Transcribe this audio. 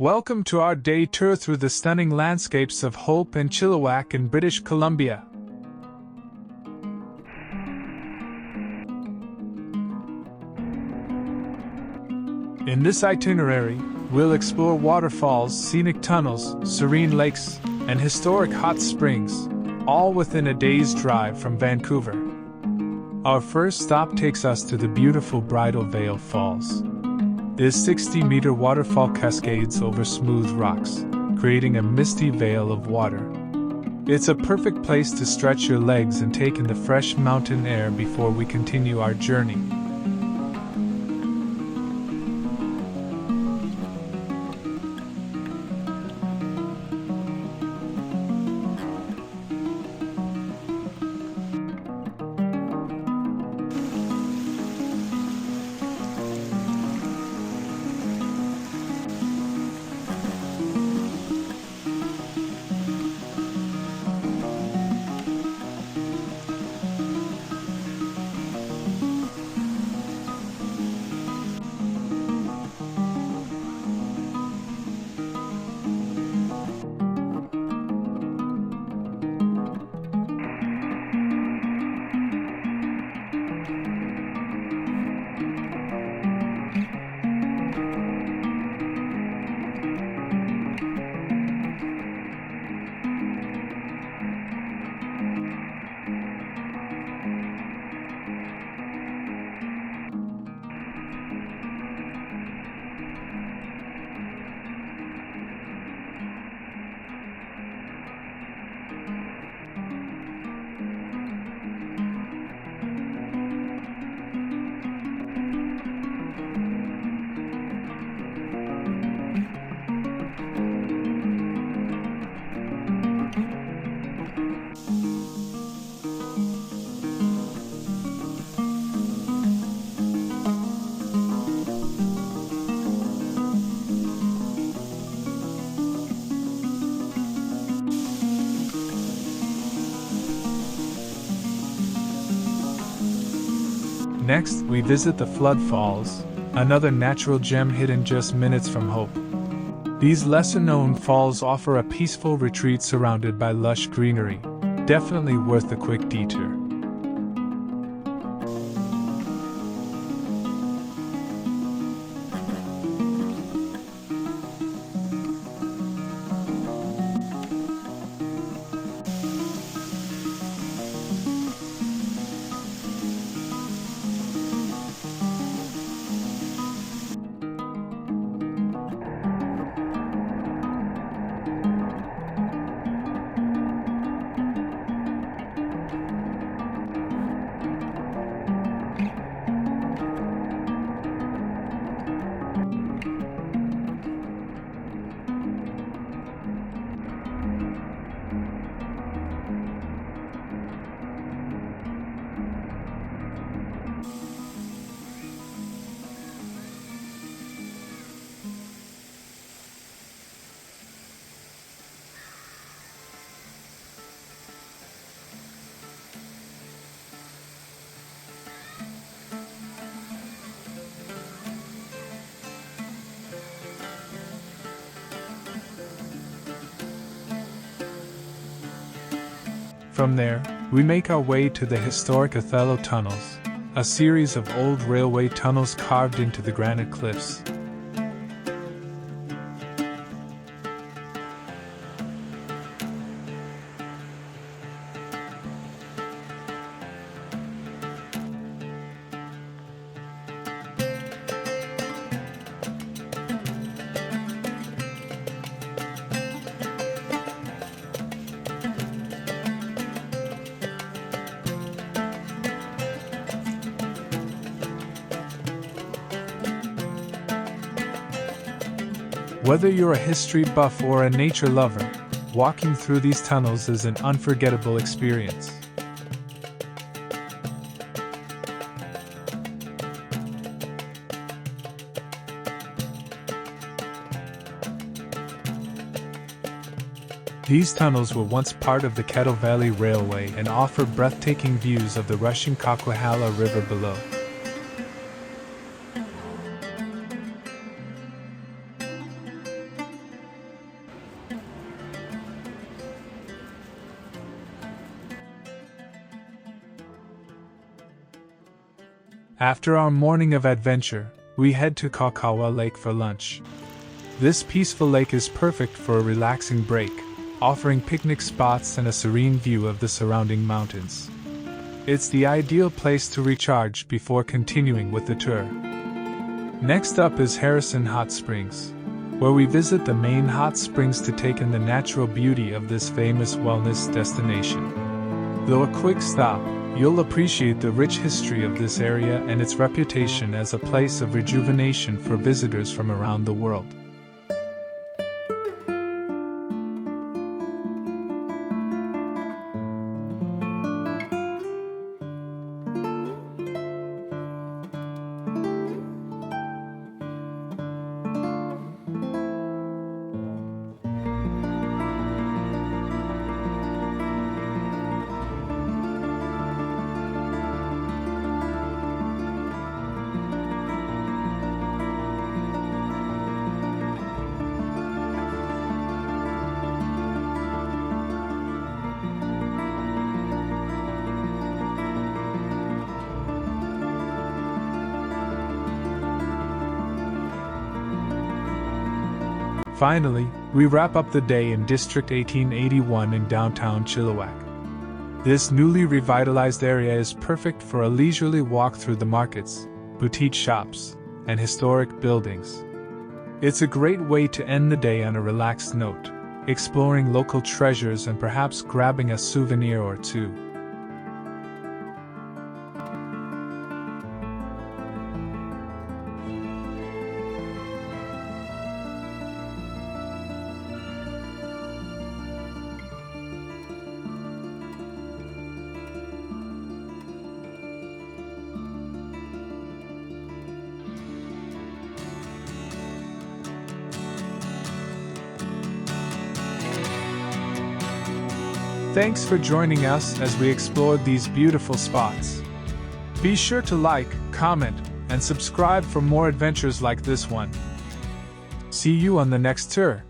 Welcome to our day tour through the stunning landscapes of Hope and Chilliwack in British Columbia. In this itinerary, we'll explore waterfalls, scenic tunnels, serene lakes, and historic hot springs, all within a day's drive from Vancouver. Our first stop takes us to the beautiful Bridal Veil Falls. This 60-meter waterfall cascades over smooth rocks, creating a misty veil of water. It's a perfect place to stretch your legs and take in the fresh mountain air before we continue our journey. Next, we visit the Flood Falls, another natural gem hidden just minutes from Hope. These lesser-known falls offer a peaceful retreat surrounded by lush greenery, definitely worth a quick detour. From there, we make our way to the historic Othello Tunnels, a series of old railway tunnels carved into the granite cliffs. Whether you're a history buff or a nature lover, walking through these tunnels is an unforgettable experience. These tunnels were once part of the Kettle Valley Railway and offer breathtaking views of the rushing Coquihalla River below. After our morning of adventure, we head to Kawkawa Lake for lunch. This peaceful lake is perfect for a relaxing break, offering picnic spots and a serene view of the surrounding mountains. It's the ideal place to recharge before continuing with the tour. Next up is Harrison Hot Springs, where we visit the main hot springs to take in the natural beauty of this famous wellness destination. Though a quick stop, you'll appreciate the rich history of this area and its reputation as a place of rejuvenation for visitors from around the world. Finally, we wrap up the day in District 1881 in downtown Chilliwack. This newly revitalized area is perfect for a leisurely walk through the markets, boutique shops, and historic buildings. It's a great way to end the day on a relaxed note, exploring local treasures and perhaps grabbing a souvenir or two. Thanks for joining us as we explored these beautiful spots. Be sure to like, comment, and subscribe for more adventures like this one. See you on the next tour.